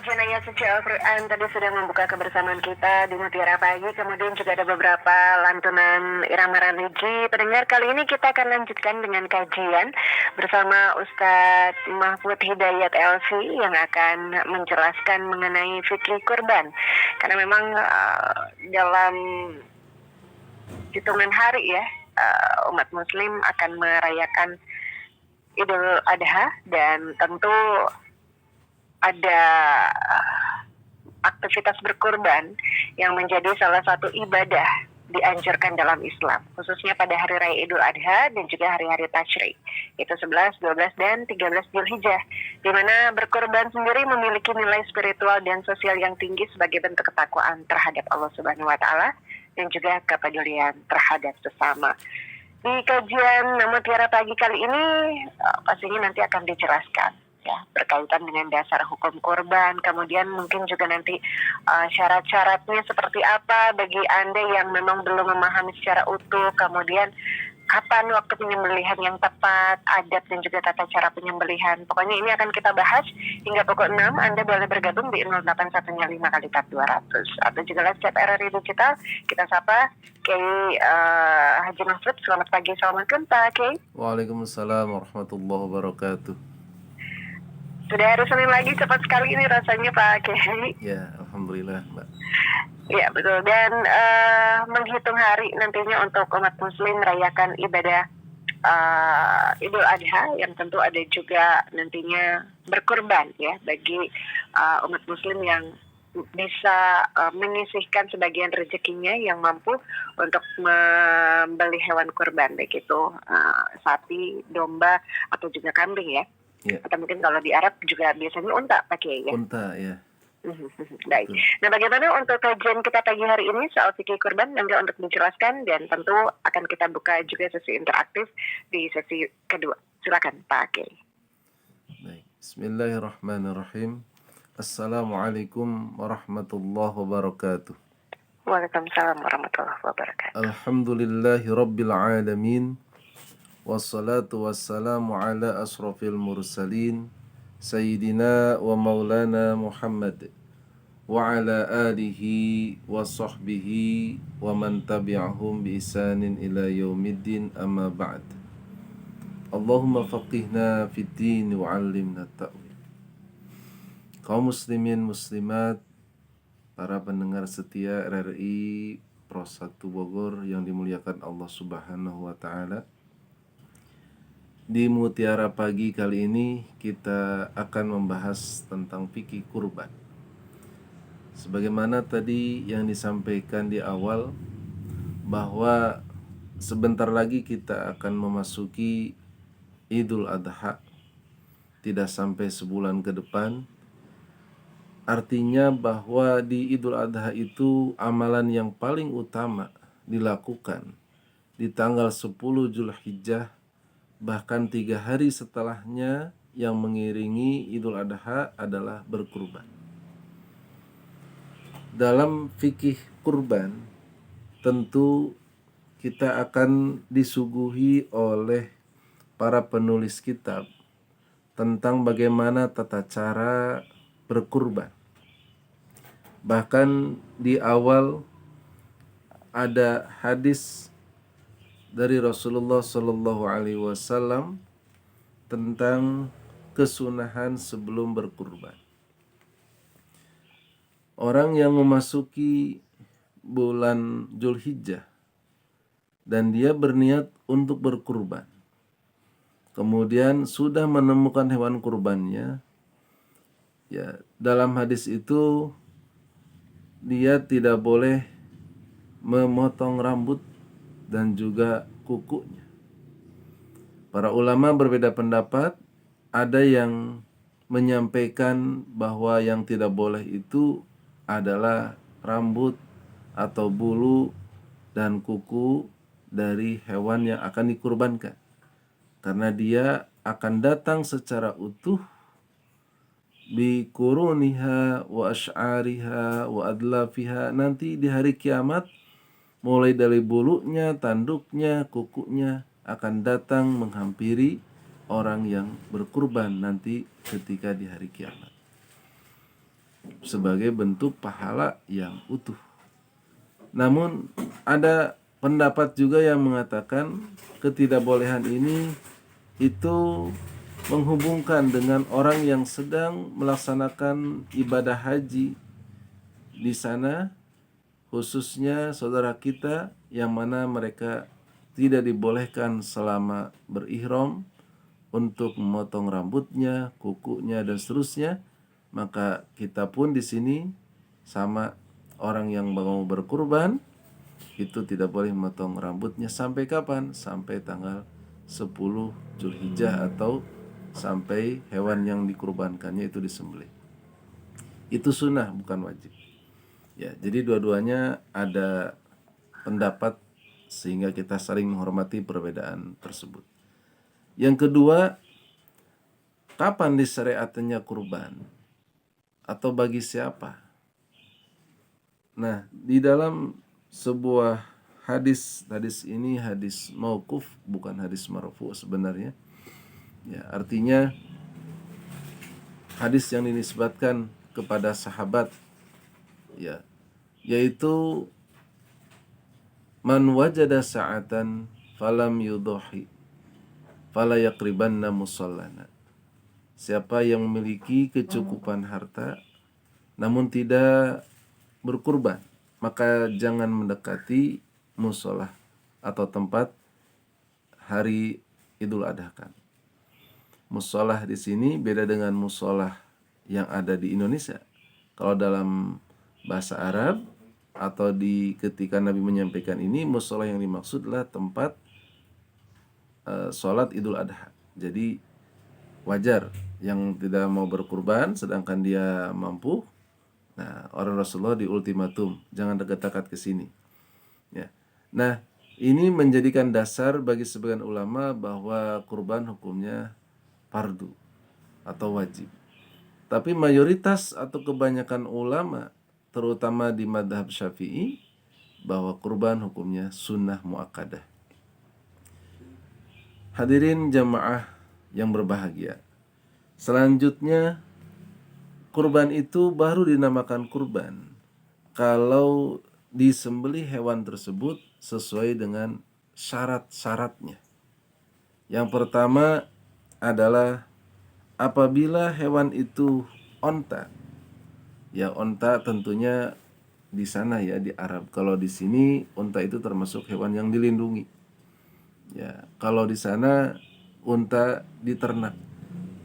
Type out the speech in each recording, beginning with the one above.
kajian ayat suci Al-Quran tadi sudah membuka kebersamaan kita di Mutiara Pagi. Kemudian juga ada beberapa lantunan irama religi. Pendengar, kali ini kita akan lanjutkan dengan kajian bersama Ustadz Mahfud Hidayat LC yang akan menjelaskan mengenai fikih kurban. Karena memang dalam hitungan hari ya, umat muslim akan merayakan Idul Adha, dan tentu ada aktivitas berkurban yang menjadi salah satu ibadah dianjurkan dalam Islam, khususnya pada hari raya Idul Adha dan juga hari-hari Tasyrik, itu 11, 12, dan 13 Zulhijjah, di mana berkurban sendiri memiliki nilai spiritual dan sosial yang tinggi sebagai bentuk ketakwaan terhadap Allah Subhanahu wa Ta'ala dan juga kepedulian terhadap sesama. Di kajian Mutiara Pagi kali ini pastinya nanti akan dijelaskan ya, berkaitan dengan dasar hukum kurban, kemudian mungkin juga nanti syarat-syaratnya seperti apa bagi Anda yang memang belum memahami secara utuh, kemudian kapan waktu penyembelihan yang tepat, adab dan juga tata cara penyembelihan. Pokoknya ini akan kita bahas hingga pukul 6. Anda boleh bergabung di 0815 kali tab 200 atau juga live chat RRI Digital. Kita sapa Kiai Haji Mahfud. Selamat pagi, assalamualaikum Pak Kiai. Waalaikumsalam warahmatullahi wabarakatuh. Sudah hari Senin lagi, cepat sekali ini rasanya Pak Kiai. Ya, alhamdulillah Mbak. Ya betul, dan menghitung hari nantinya untuk umat muslim merayakan ibadah Idul Adha, yang tentu ada juga nantinya berkurban ya bagi umat muslim yang bisa menyisihkan sebagian rezekinya yang mampu untuk membeli hewan kurban, baik itu sapi, domba atau juga kambing ya. Ya. Atau mungkin kalau di Arab juga biasanya unta pakai ya. Unta ya. Baik. Nah, bagaimana untuk kajian kita pagi hari ini soal fikih kurban? Nanti untuk dijelaskan, dan tentu akan kita buka juga sesi interaktif di sesi kedua. Silakan Pak Kiai. Baik. Bismillahirrahmanirrahim. Assalamualaikum warahmatullahi wabarakatuh. Waalaikumsalam warahmatullahi wabarakatuh. Alhamdulillahi rabbil alamin. Wassalatu wassalamu ala asrafil mursalin Sayyidina wa maulana Muhammad wa ala alihi wa sahbihi wa man tabi'ahum bi isanin ila yaumiddin, amma ba'd. Allahumma faqihna fid din wa 'allimna ta'wil. Kaum muslimin muslimat, para pendengar setia RRI Pro 1 Bogor yang dimuliakan Allah Subhanahu wa Ta'ala, di Mutiara Pagi kali ini kita akan membahas tentang fikih kurban. Sebagaimana tadi yang disampaikan di awal, bahwa sebentar lagi kita akan memasuki Idul Adha, tidak sampai sebulan ke depan. Artinya bahwa di Idul Adha itu amalan yang paling utama dilakukan di tanggal 10 Zulhijjah, bahkan 3 hari setelahnya yang mengiringi Idul Adha adalah berkurban. Dalam fikih kurban, tentu kita akan disuguhi oleh para penulis kitab tentang bagaimana tata cara berkurban. Bahkan di awal ada hadis dari Rasulullah Shallallahu Alaihi Wasallam tentang kesunahan sebelum berkurban. Orang yang memasuki bulan Zulhijjah dan dia berniat untuk berkurban, kemudian sudah menemukan hewan kurbannya, ya, dalam hadis itu dia tidak boleh memotong rambut dan juga kukunya. Para ulama berbeda pendapat. Ada yang menyampaikan bahwa yang tidak boleh itu adalah rambut atau bulu dan kuku dari hewan yang akan dikurbankan, karena dia akan datang secara utuh bi quruniha wa asy'ariha wa adlafiha, nanti di hari kiamat, mulai dari bulunya, tanduknya, kukunya akan datang menghampiri orang yang berkurban nanti ketika di hari kiamat. sebagai bentuk pahala yang utuh. Namun ada pendapat juga yang mengatakan ketidakbolehan ini itu menghubungkan dengan orang yang sedang melaksanakan ibadah haji di sana, khususnya saudara kita yang mana mereka tidak dibolehkan selama berihram untuk memotong rambutnya, kukunya dan seterusnya, maka kita pun di sini sama orang yang mau berkurban itu tidak boleh memotong rambutnya sampai kapan? Sampai tanggal 10 Zulhijjah atau sampai hewan yang dikurbankannya itu disembelih. Itu sunnah bukan wajib. Ya, jadi dua-duanya ada pendapat sehingga kita saling menghormati perbedaan tersebut. Yang kedua, kapan disyariatkannya kurban? Atau bagi siapa? Nah, di dalam sebuah hadis ini hadis mauquf bukan hadis marfu sebenarnya. Ya, artinya hadis yang dinisbatkan kepada sahabat, ya, yaitu man wajada sa'atan falam yudhi fala yaqribanna musallana. Siapa yang memiliki kecukupan harta namun tidak berkurban, maka jangan mendekati musola atau tempat hari Idul Adha kan. Musolah di sini beda dengan musolah yang ada di Indonesia. Kalau dalam bahasa Arab atau di ketika Nabi menyampaikan ini, musolah yang dimaksud adalah tempat sholat Idul Adha. Jadi wajar yang tidak mau berkurban sedangkan dia mampu. Nah, orang Rasulullah di ultimatum, jangan dekat-dekat ke sini. Ya. Nah, ini menjadikan dasar bagi sebagian ulama bahwa kurban hukumnya fardu atau wajib. Tapi mayoritas atau kebanyakan ulama, terutama di madhab Syafi'i, bahwa kurban hukumnya sunnah muakkadah. Hadirin jamaah yang berbahagia. Selanjutnya, kurban itu baru dinamakan kurban kalau disembelih hewan tersebut sesuai dengan syarat-syaratnya. Yang pertama adalah apabila hewan itu onta. Ya, onta tentunya di sana ya di Arab. Kalau di sini onta itu termasuk hewan yang dilindungi. Ya, kalau di sana unta diternak.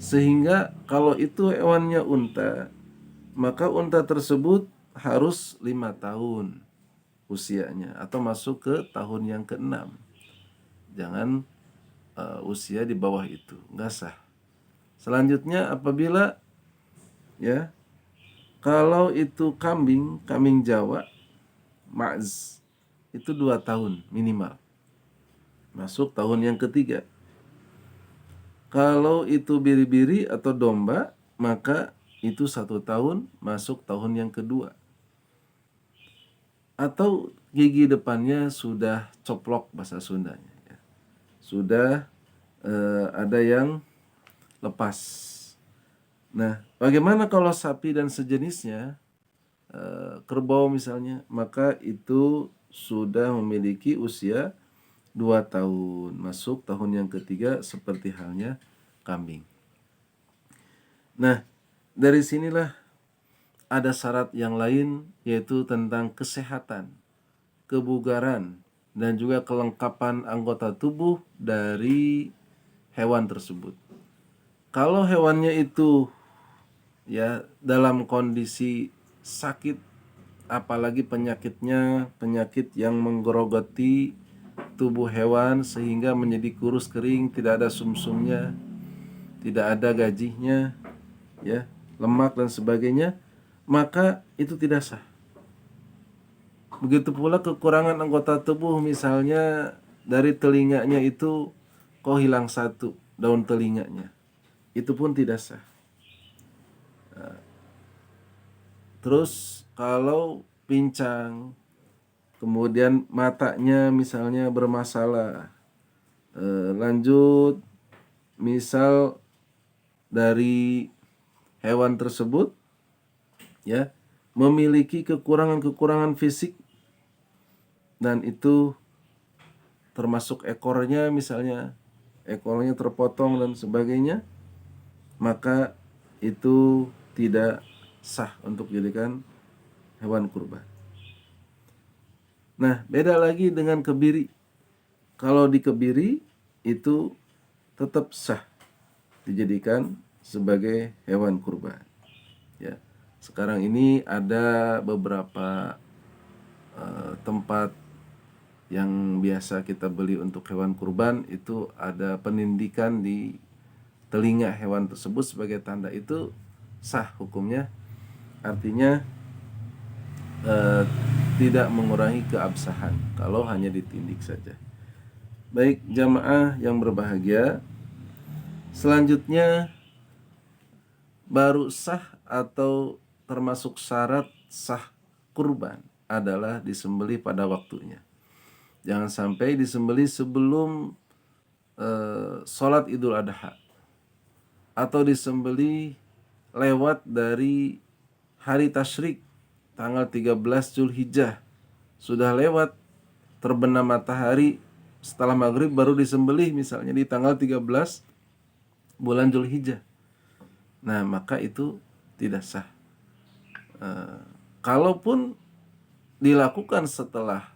Sehingga kalau itu hewannya unta, maka unta tersebut harus 5 tahun usianya atau masuk ke tahun yang ke-6. Jangan usia di bawah itu, nggak sah. Selanjutnya apabila ya kalau itu kambing Jawa ma'z itu 2 tahun minimal. Masuk tahun yang ketiga. Kalau itu biri-biri atau domba, maka itu 1 tahun masuk tahun yang kedua. Atau gigi depannya sudah coplok bahasa Sundanya. Ya. Sudah ada yang lepas. Nah, bagaimana kalau sapi dan sejenisnya, kerbau misalnya, maka itu sudah memiliki usia 2 tahun, masuk tahun yang ketiga seperti halnya kambing. Nah, dari sinilah ada syarat yang lain yaitu tentang kesehatan, kebugaran, dan juga kelengkapan anggota tubuh dari hewan tersebut. Kalau hewannya itu ya dalam kondisi sakit, apalagi penyakitnya penyakit yang menggerogoti tubuh hewan sehingga menjadi kurus kering, tidak ada sumsumnya, tidak ada gajinya, ya, lemak dan sebagainya, maka itu tidak sah. Begitu pula kekurangan anggota tubuh, misalnya dari telinganya itu kok hilang 1 daun telinganya, itu pun tidak sah. Terus kalau pincang, kemudian matanya misalnya bermasalah, lanjut misal dari hewan tersebut ya, memiliki kekurangan-kekurangan fisik, dan itu termasuk ekornya, misalnya ekornya terpotong dan sebagainya, maka itu tidak sah untuk dijadikan hewan kurban. Nah, beda lagi dengan kebiri. Kalau di kebiri itu tetap sah dijadikan sebagai hewan kurban. Ya, sekarang ini ada beberapa tempat yang biasa kita beli untuk hewan kurban, itu ada penindikan di telinga hewan tersebut sebagai tanda, itu sah hukumnya. Artinya tidak mengurangi keabsahan kalau hanya ditindik saja. Baik jamaah yang berbahagia, selanjutnya baru sah atau termasuk syarat sah kurban adalah disembelih pada waktunya. Jangan sampai disembelih sebelum sholat Idul Adha, atau disembelih lewat dari hari tasyrik tanggal 13 Zulhijjah, sudah lewat terbenam matahari setelah maghrib baru disembelih, misalnya di tanggal 13 bulan Zulhijjah. Nah, maka itu tidak sah. Kalaupun dilakukan setelah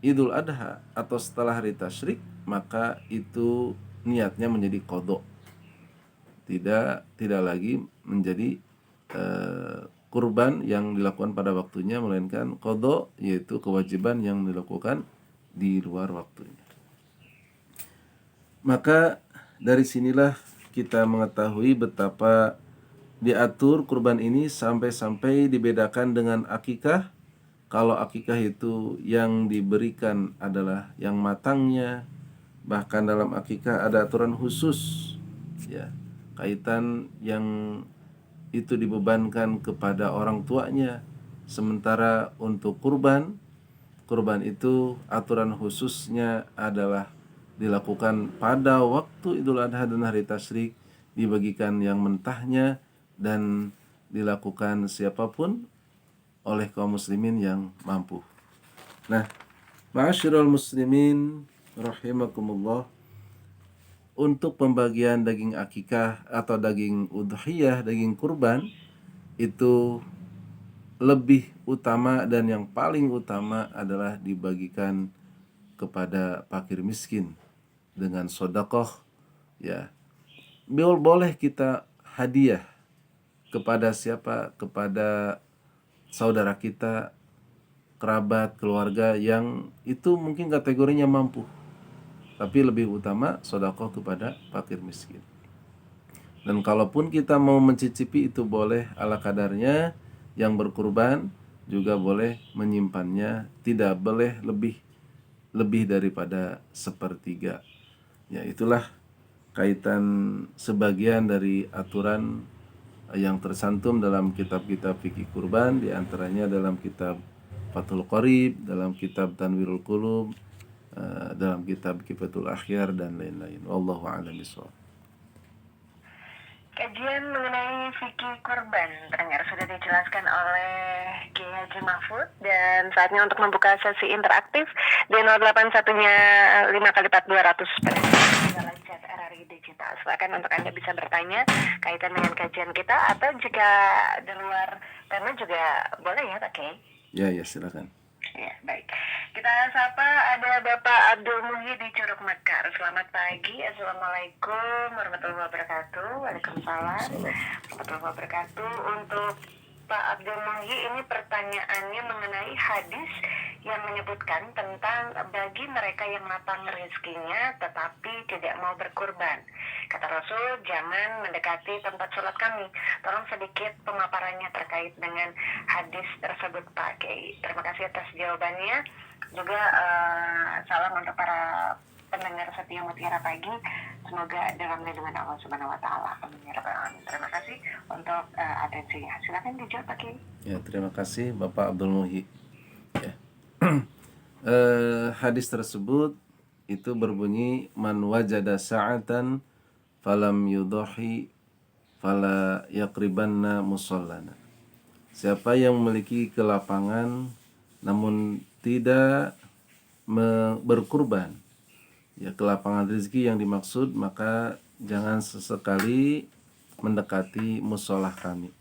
Idul Adha atau setelah hari tasyrik, maka itu niatnya menjadi qadha, tidak lagi menjadi kurban yang dilakukan pada waktunya, melainkan qadha, yaitu kewajiban yang dilakukan di luar waktunya. Maka dari sinilah kita mengetahui betapa diatur kurban ini sampai-sampai dibedakan dengan akikah. Kalau akikah itu yang diberikan adalah yang matangnya, bahkan dalam akikah ada aturan khusus, ya, kaitan yang itu dibebankan kepada orang tuanya. Sementara untuk kurban itu aturan khususnya adalah dilakukan pada waktu Idul Adha dan hari tasyrik, dibagikan yang mentahnya dan dilakukan siapapun oleh kaum muslimin yang mampu. Nah, ma'asyiral muslimin rahimakumullah, untuk pembagian daging akikah atau daging udhiyah, daging kurban, itu lebih utama dan yang paling utama adalah dibagikan kepada fakir miskin dengan sodakoh, ya. Boleh kita hadiah kepada siapa? Kepada saudara kita, kerabat, keluarga yang itu mungkin kategorinya mampu, tapi lebih utama sodakoh kepada fakir miskin. Dan kalaupun kita mau mencicipi, itu boleh ala kadarnya. Yang berkurban juga boleh menyimpannya, tidak boleh lebih daripada sepertiga. Ya, itulah kaitan sebagian dari aturan yang tersantum dalam kitab-kitab fikih kurban, di antaranya dalam kitab Fathul Qorib, dalam kitab Tanwirul Qulub, dalam kitab Kifatul Akhyar, dan lain-lain. Wallahu a'lam bishawab. Kajian mengenai fikih kurban pendengar sudah dijelaskan oleh Kiai Haji Mahfud, dan saatnya untuk membuka sesi interaktif di 081-nya 5x4200 pada chat RRI Digital. Silakan untuk Anda bisa bertanya kaitan dengan kajian kita, atau jika di luar tema juga boleh ya Pak Kiai? Ya, silakan. Ya, baik. Kita sapa ada Bapak Abdul Muhi di Curug Mekar. Selamat pagi. Assalamualaikum warahmatullahi wabarakatuh. Waalaikumsalam warahmatullahi wabarakatuh. Untuk Pak Abdul Muhi, ini pertanyaannya mengenai hadis yang menyebutkan tentang bagi mereka yang matang rezekinya tetapi tidak mau berkurban. Kata Rasul, jangan mendekati tempat sholat kami. Tolong sedikit pemaparannya terkait dengan hadis tersebut Pak Kiai. Terima kasih atas jawabannya. Juga salam untuk para pendengar setia Mutiara Pagi. Semoga dalam lindungan Allah Subhanahu wa taala. Amin ya rabbal alamin. Terima kasih untuk atensinya. Silakan dijawab Pak Kiai. Ya, terima kasih Bapak Abdul Muhi. Ya. Hadis tersebut itu berbunyi, man wajada sa'atan falam yudhi fala yaqribanna musallana. Siapa yang memiliki kelapangan namun tidak berkurban, ya kelapangan rezeki yang dimaksud, maka jangan sesekali mendekati musolah kami.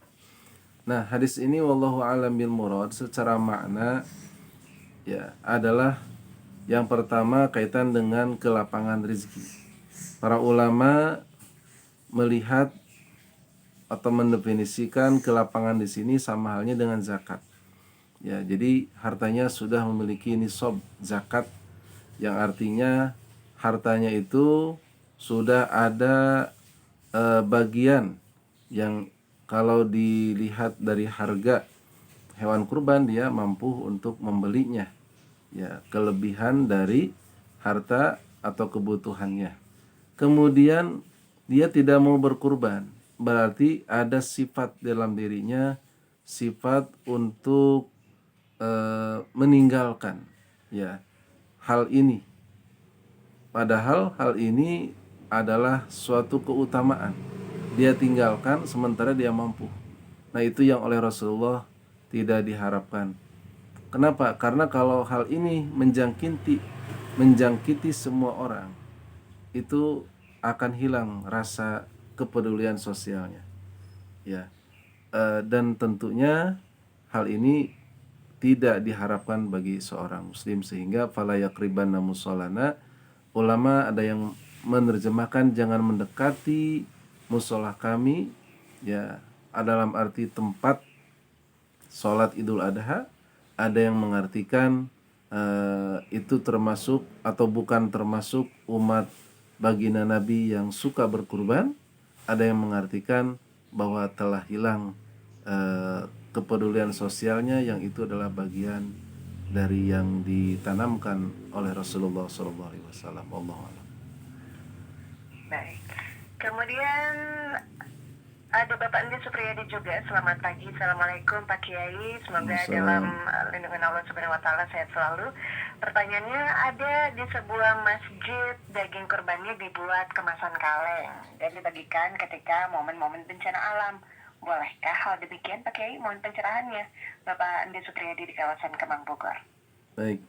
Nah, hadis ini wallahu a'lam bil murad secara makna ya adalah yang pertama kaitan dengan kelapangan rezeki. Para ulama melihat atau mendefinisikan kelapangan di sini sama halnya dengan zakat. Ya, jadi hartanya sudah memiliki nisab zakat, yang artinya hartanya itu sudah ada bagian yang kalau dilihat dari harga hewan kurban dia mampu untuk membelinya, ya kelebihan dari harta atau kebutuhannya. Kemudian dia tidak mau berkurban, berarti ada sifat dalam dirinya, sifat untuk meninggalkan ya hal ini. Padahal hal ini adalah suatu keutamaan. Dia tinggalkan sementara dia mampu. Nah, itu yang oleh Rasulullah tidak diharapkan. Kenapa? Karena kalau hal ini menjangkiti semua orang, itu akan hilang rasa kepedulian sosialnya. Ya. Dan tentunya hal ini tidak diharapkan bagi seorang muslim, sehingga fala yaqribanna musallana, ulama ada yang menerjemahkan jangan mendekati musolah kami, ya dalam arti tempat sholat Idul Adha. Ada yang mengartikan itu termasuk atau bukan termasuk umat baginda Nabi yang suka berkurban. Ada yang mengartikan bahwa telah hilang kepedulian sosialnya, yang itu adalah bagian dari yang ditanamkan oleh Rasulullah SAW. Allahu a'lam. Baik. Kemudian ada Bapak Andi Supriyadi juga. Selamat pagi. Assalamualaikum Pak Kiai. Semoga dalam lindungan Allah Subhanahu wa taala sehat selalu. Pertanyaannya, ada di sebuah masjid daging kurbannya dibuat kemasan kaleng dan dibagikan ketika momen-momen bencana alam. Bolehkah hal demikian Pak Kiai? Mohon pencerahannya. Bapak Andi Supriyadi di kawasan Kemang, Bogor. Baik.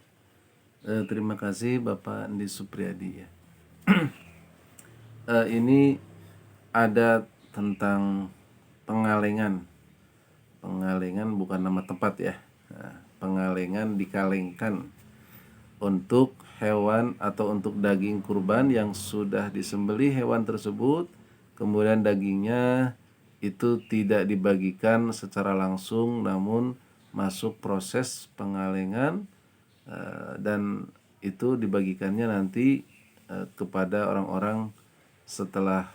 Terima kasih Bapak Andi Supriyadi ya. Ini ada tentang pengalengan. Pengalengan bukan nama tempat ya. Pengalengan, dikalengkan untuk hewan atau untuk daging kurban yang sudah disembelih hewan tersebut, kemudian dagingnya itu tidak dibagikan secara langsung, namun masuk proses pengalengan, dan itu dibagikannya nanti kepada orang-orang setelah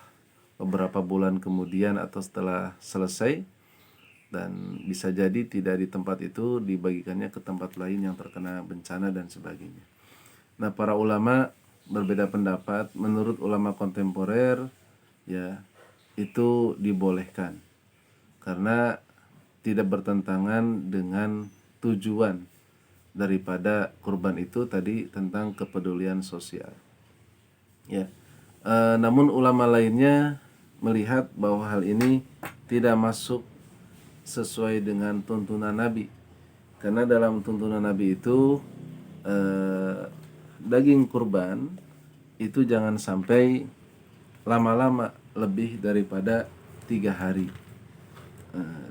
beberapa bulan kemudian atau setelah selesai, dan bisa jadi tidak di tempat itu, dibagikannya ke tempat lain yang terkena bencana dan sebagainya. Nah, para ulama berbeda pendapat. Menurut ulama kontemporer ya itu dibolehkan karena tidak bertentangan dengan tujuan daripada kurban itu tadi, tentang kepedulian sosial ya. Namun ulama lainnya melihat bahwa hal ini tidak masuk sesuai dengan tuntunan Nabi, karena dalam tuntunan Nabi itu daging kurban itu jangan sampai lama-lama lebih daripada 3 hari.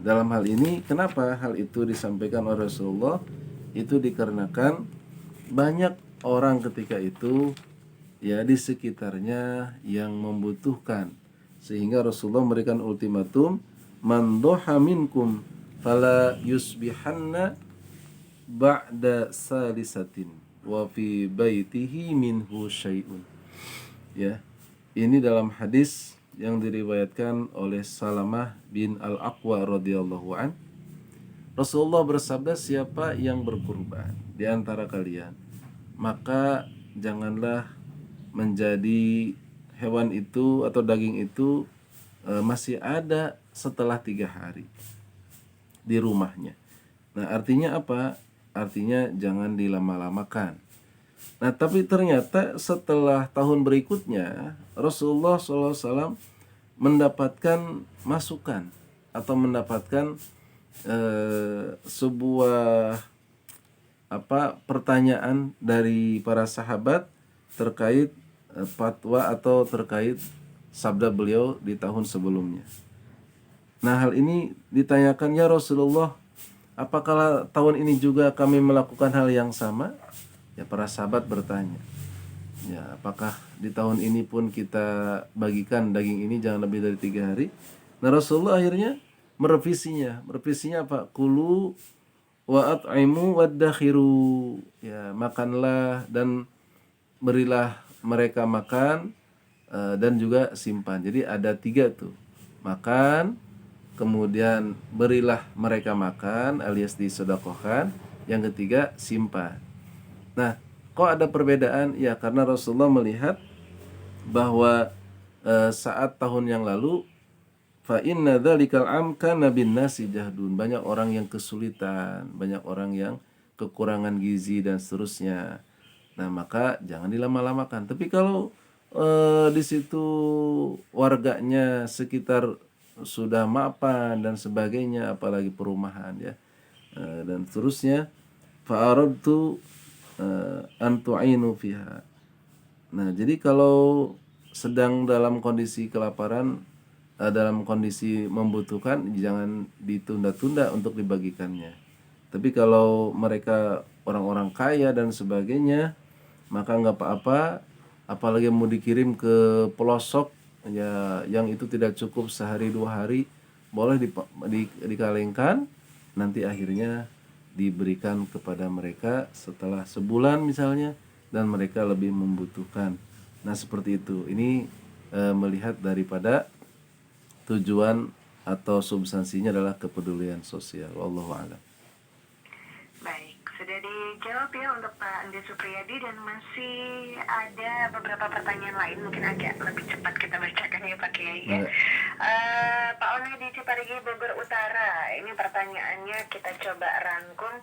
Dalam hal ini kenapa hal itu disampaikan oleh Rasulullah? Itu dikarenakan banyak orang ketika itu ya di sekitarnya yang membutuhkan, sehingga Rasulullah memberikan ultimatum, man doha minkum fala yusbihanna ba'da salisatin wa fi baitihi minhu syai'un. Ya, ini dalam hadis yang diriwayatkan oleh Salamah bin Al-Aqwa radhiyallahu an. Rasulullah bersabda, siapa yang berkurban di antara kalian, maka janganlah menjadi hewan itu atau daging itu masih ada setelah 3 hari di rumahnya. Nah, artinya apa? Artinya jangan dilama-lamakan. Nah, tapi ternyata setelah tahun berikutnya Rasulullah SAW mendapatkan masukan atau mendapatkan sebuah pertanyaan dari para sahabat terkait fatwa atau terkait sabda beliau di tahun sebelumnya. Nah, hal ini ditanyakan, ya Rasulullah, apakah tahun ini juga kami melakukan hal yang sama? Ya, para sahabat bertanya, ya, apakah di tahun ini pun kita bagikan daging ini jangan lebih dari 3 hari? Nah, Rasulullah akhirnya merevisinya apa? Kulu wa at'imu waddakhiru. Ya, makanlah dan berilah mereka makan, dan juga simpan. Jadi ada 3 tuh. Makan, kemudian berilah mereka makan alias disedekahkan, yang ketiga simpan. Nah, kok ada perbedaan? Ya, karena Rasulullah melihat bahwa saat tahun yang lalu, fa inna dzalikal am kana bin nasi jahdun. Banyak orang yang kesulitan, banyak orang yang kekurangan gizi dan seterusnya. Nah, maka jangan dilama-lamakan. Tapi kalau di situ warganya sekitar sudah mapan dan sebagainya, apalagi perumahan ya, dan seterusnya, fa'aradtu an tu'inu fiha. Nah, jadi kalau sedang dalam kondisi kelaparan, dalam kondisi membutuhkan, jangan ditunda-tunda untuk dibagikannya. Tapi kalau mereka orang-orang kaya dan sebagainya, maka nggak apa-apa, apalagi mau dikirim ke pelosok ya, yang itu tidak cukup sehari 2 hari, boleh dikalengkan, nanti akhirnya diberikan kepada mereka setelah sebulan misalnya, dan mereka lebih membutuhkan. Nah, seperti itu. Ini melihat daripada tujuan atau substansinya adalah kepedulian sosial. Wallahu a'lam. Baik, sudah dijawab ya untuk Pak Andi Supriyadi, dan masih ada beberapa pertanyaan lain, mungkin agak lebih cepat kita bacakan ya Pak Kiai ya. Pak One di Ciparigi, Bogor Utara, ini pertanyaannya kita coba rangkum.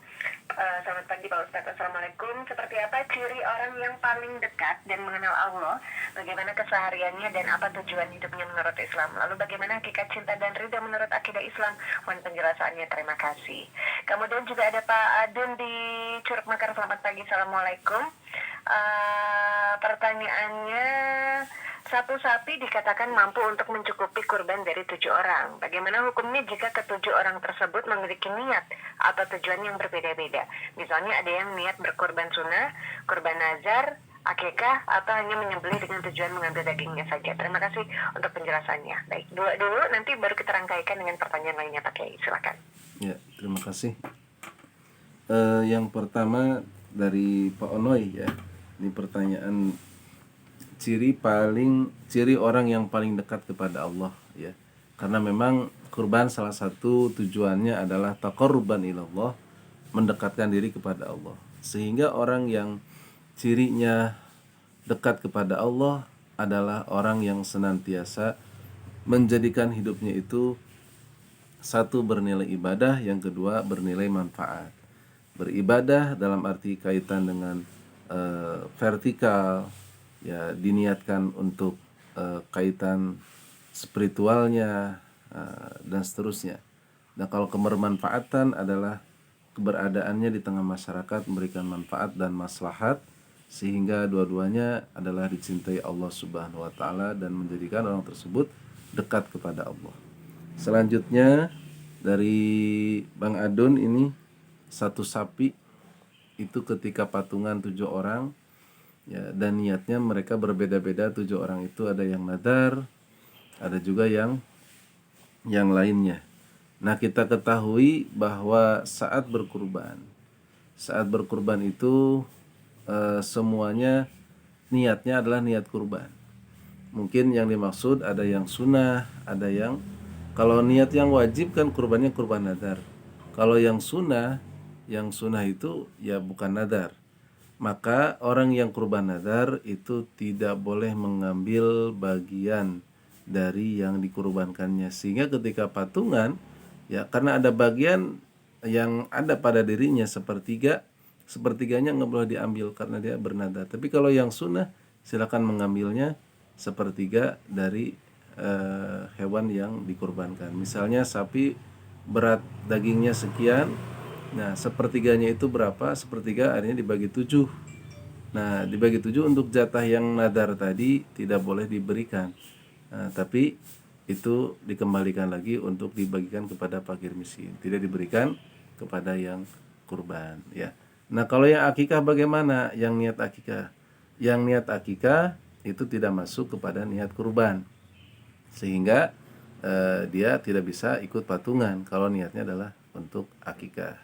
Selamat pagi Pak Ustadz, Assalamualaikum. Seperti apa ciri orang yang paling dekat dan mengenal Allah? Bagaimana kesehariannya dan apa tujuan hidupnya menurut Islam? Lalu bagaimana hakikat cinta dan ridha menurut akidah Islam? Mohon penjelasannya, terima kasih. Kemudian juga ada Pak Adun di Curug Mekar, selamat pagi, Assalamualaikum. Pertanyaannya, satu sapi dikatakan mampu untuk mencukupi kurban dari 7 orang. Bagaimana hukumnya jika ke-7 orang tersebut memiliki niat atau tujuan yang berbeda-beda? Misalnya ada yang niat berkurban sunnah, kurban nazar, akikah, atau hanya menyembelih dengan tujuan mengambil dagingnya saja. Terima kasih untuk penjelasannya. Baik, dulu nanti baru kita rangkaikan dengan pertanyaan lainnya Pak Kiai. Silakan. Ya, terima kasih. Yang pertama dari Pak Onoy ya. Ini pertanyaan ciri orang yang paling dekat kepada Allah ya. Karena memang kurban salah satu tujuannya adalah taqarruban ilallah, mendekatkan diri kepada Allah. Sehingga orang yang cirinya dekat kepada Allah adalah orang yang senantiasa menjadikan hidupnya itu, satu, bernilai ibadah, yang kedua bernilai manfaat. Beribadah dalam arti kaitan dengan vertikal, ya, diniatkan untuk kaitan spiritualnya, dan seterusnya. Nah, kalau kebermanfaatan adalah keberadaannya di tengah masyarakat, memberikan manfaat dan maslahat, sehingga dua-duanya adalah dicintai Allah Subhanahu wa taala dan menjadikan orang tersebut dekat kepada Allah. Selanjutnya dari Bang Adun, ini satu sapi itu ketika patungan 7 orang ya, dan niatnya mereka berbeda-beda. 7 orang itu ada yang nadar, ada juga yang lainnya. Nah, kita ketahui bahwa saat berkurban itu semuanya niatnya adalah niat kurban. Mungkin yang dimaksud ada yang sunnah, ada yang, kalau niat yang wajib kan kurbannya kurban nadar. Kalau yang sunnah itu ya bukan nadar. Maka orang yang kurban nadar itu tidak boleh mengambil bagian dari yang dikurbankannya, sehingga ketika patungan ya, karena ada bagian yang ada pada dirinya sepertiganya nggak boleh diambil karena dia bernadar. Tapi kalau yang sunnah silakan mengambilnya sepertiga dari hewan yang dikurbankan. Misalnya sapi berat dagingnya sekian. Nah, sepertiganya itu berapa? Sepertiga akhirnya dibagi 7. Nah, dibagi 7 untuk jatah yang nadar tadi tidak boleh diberikan. Nah, tapi itu dikembalikan lagi untuk dibagikan kepada fakir miskin, tidak diberikan kepada yang kurban, ya. Nah, kalau yang akikah bagaimana? Yang niat akikah, itu tidak masuk kepada niat kurban, sehingga dia tidak bisa ikut patungan kalau niatnya adalah untuk akikah,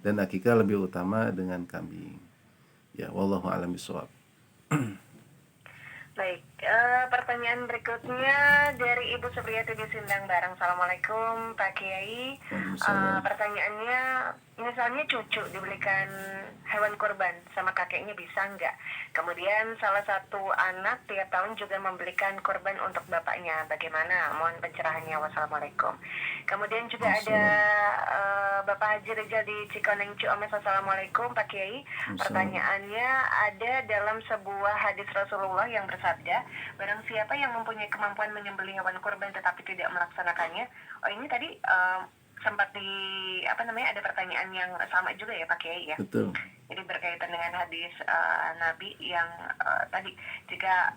dan akikah lebih utama dengan kambing, ya. Wallahu a'lam bishawab. Baik, pertanyaan berikutnya dari Ibu Supriyati di Sindang Barang. Assalamualaikum Pak Kiai. Waalaikumsalam. Pertanyaannya, misalnya cucu dibelikan hewan kurban sama kakeknya bisa nggak? Kemudian salah satu anak tiap tahun juga membelikan kurban untuk bapaknya. Bagaimana? Mohon pencerahannya. Wassalamualaikum. Kemudian juga ada Bapak Haji Rizal di Cikoneng Ciamis. Assalamualaikum Pak Kiai. Pertanyaannya, ada dalam sebuah hadis Rasulullah yang bersabda, barang siapa yang mempunyai kemampuan menyembelih hewan kurban tetapi tidak melaksanakannya. Oh, ini tadi sempat ada pertanyaan yang sama juga ya Pak Kiai ya. Betul. Jadi berkaitan dengan hadis Nabi yang tadi, jika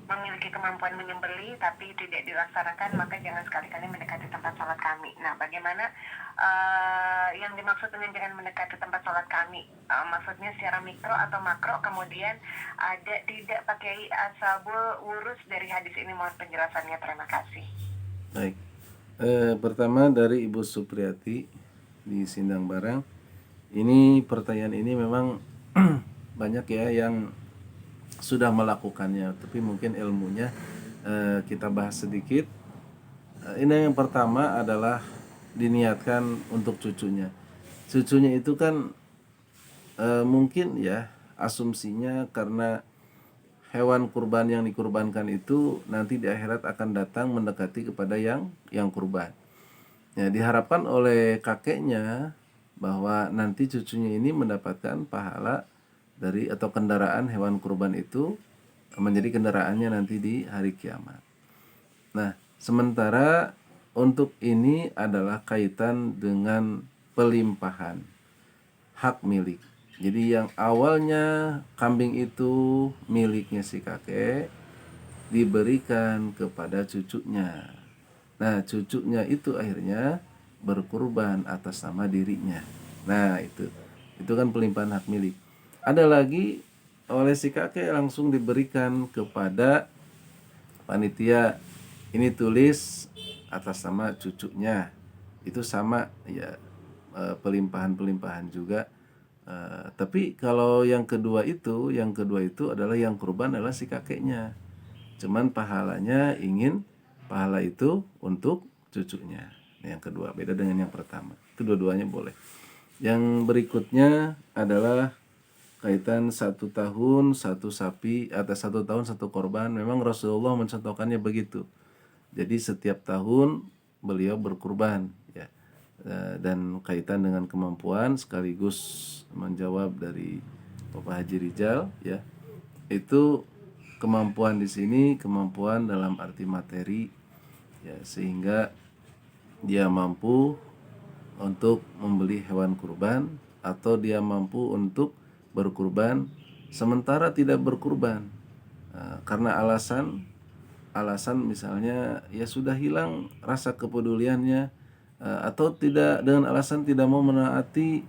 memiliki kemampuan menyembelih tapi tidak dilaksanakan, maka jangan sekali-kali mendekati tempat sholat kami. Nah, bagaimana yang dimaksud dengan jangan mendekati tempat sholat kami? Maksudnya secara mikro atau makro? Kemudian ada tidak pakai asabul wurus dari hadis ini? Mohon penjelasannya, terima kasih. Baik. Pertama dari Ibu Supriyati di Sindang Barang. Ini pertanyaan ini memang banyak ya yang sudah melakukannya, tapi mungkin ilmunya kita bahas sedikit. Ini yang pertama adalah diniatkan untuk cucunya. Cucunya itu kan mungkin ya asumsinya karena hewan kurban yang dikurbankan itu nanti di akhirat akan datang mendekati kepada yang kurban. Ya, diharapkan oleh kakeknya bahwa nanti cucunya ini mendapatkan pahala dari atau kendaraan hewan kurban itu menjadi kendaraannya nanti di hari kiamat. Nah, sementara untuk ini adalah kaitan dengan pelimpahan hak milik. Jadi yang awalnya kambing itu miliknya si kakek diberikan kepada cucunya. Nah, cucunya itu akhirnya berkurban atas nama dirinya. Nah, itu kan pelimpahan hak milik. Ada lagi oleh si kakek langsung diberikan kepada panitia, ini tulis atas nama cucunya. Itu sama ya, pelimpahan juga. Tapi kalau yang kedua itu adalah yang kurban adalah si kakeknya. Cuman pahala itu untuk cucunya. Yang kedua beda dengan yang pertama. Itu dua-duanya boleh. Yang berikutnya adalah kaitan 1 tahun 1 sapi atau 1 tahun 1 korban. Memang Rasulullah mencontohkannya begitu. Jadi setiap tahun beliau berkurban ya. Dan kaitan dengan kemampuan sekaligus menjawab dari Bapak Haji Rizal ya. Itu kemampuan di sini kemampuan dalam arti materi ya, sehingga dia mampu untuk membeli hewan kurban atau dia mampu untuk berkurban sementara tidak berkurban karena alasan misalnya ya sudah hilang rasa kepeduliannya atau tidak, dengan alasan tidak mau menaati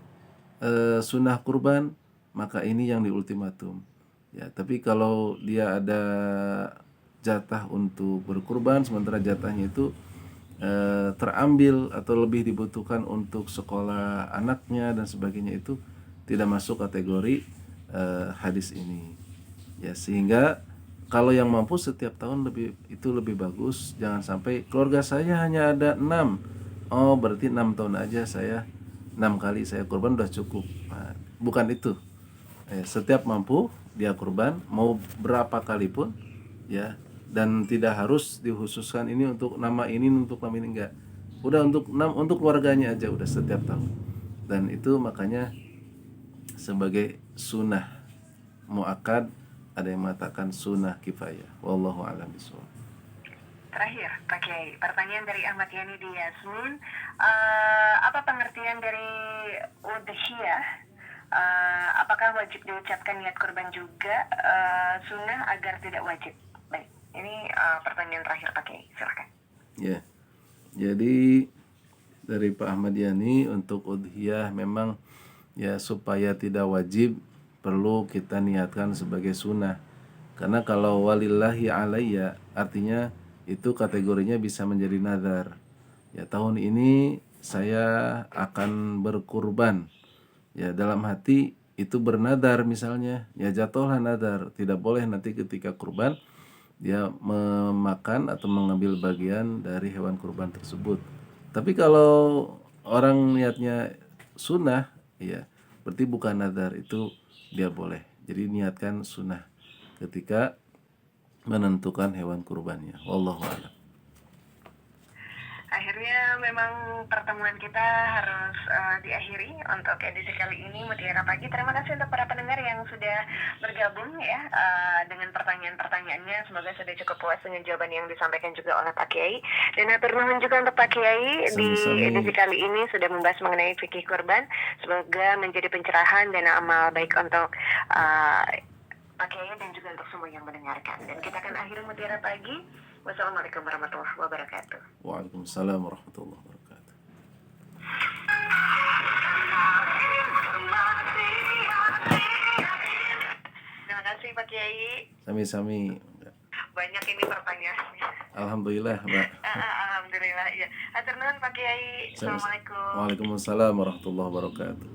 sunnah kurban, maka ini yang diultimatum ya. Tapi kalau dia ada jatah untuk berkurban sementara jatahnya itu terambil atau lebih dibutuhkan untuk sekolah anaknya dan sebagainya, itu tidak masuk kategori hadis ini ya. Sehingga kalau yang mampu setiap tahun lebih bagus. Jangan sampai keluarga saya hanya ada 6, oh berarti 6 tahun aja saya 6 kali saya kurban udah cukup. Nah, bukan itu. Setiap mampu dia kurban mau berapa kali pun ya, dan tidak harus dikhususkan ini untuk nama ini enggak. Udah untuk keluarganya aja udah setiap tahun. Dan itu makanya sebagai sunnah muakkad, ada yang mengatakan sunnah kifayah. Wallahu a'lam bishawab. terakhir, Pak Kiai. Pertanyaan dari Ahmad Yani di Yasmin. Apa pengertian dari udhiyah? Apakah wajib diucapkan niat kurban juga sunnah agar tidak wajib? Baik, ini pertanyaan terakhir Pak Kiai. Silakan. Ya. Jadi dari Pak Ahmad Yani untuk udhiyah memang ya supaya tidak wajib perlu kita niatkan sebagai sunnah. Karena kalau walillahi alayya artinya itu kategorinya bisa menjadi nazar. Ya tahun ini saya akan berkurban. Ya dalam hati itu bernadar misalnya, ya jatuhlah nadar. Tidak boleh nanti ketika kurban dia memakan atau mengambil bagian dari hewan kurban tersebut. Tapi kalau orang niatnya sunnah, ya berarti bukan nadar, itu dia boleh. Jadi niatkan sunnah ketika menentukan hewan kurbannya. Wallahu a'lam. Akhirnya memang pertemuan kita harus diakhiri untuk edisi kali ini Mutiara Pagi. Terima kasih untuk para pendengar yang sudah bergabung ya dengan pertanyaan-pertanyaannya. Semoga sudah cukup puas dengan jawaban yang disampaikan juga oleh Pak Kiai. Dan atur nuhun juga untuk Pak Kiai di edisi kali ini sudah membahas mengenai fikih kurban. Semoga menjadi pencerahan dan amal baik untuk Pak Kiai dan juga untuk semua yang mendengarkan. Dan kita akan akhiri Mutiara Pagi. Wassalamualaikum warahmatullahi wabarakatuh. Waalaikumsalam warahmatullahi wabarakatuh. Terima kasih Pak Kiai. Sami-sami. Banyak ini pertanyaannya. Alhamdulillah, Mbak. Alhamdulillah ya. Hatur nuhun Pak Kiai. Assalamualaikum. Waalaikumsalam warahmatullahi wabarakatuh.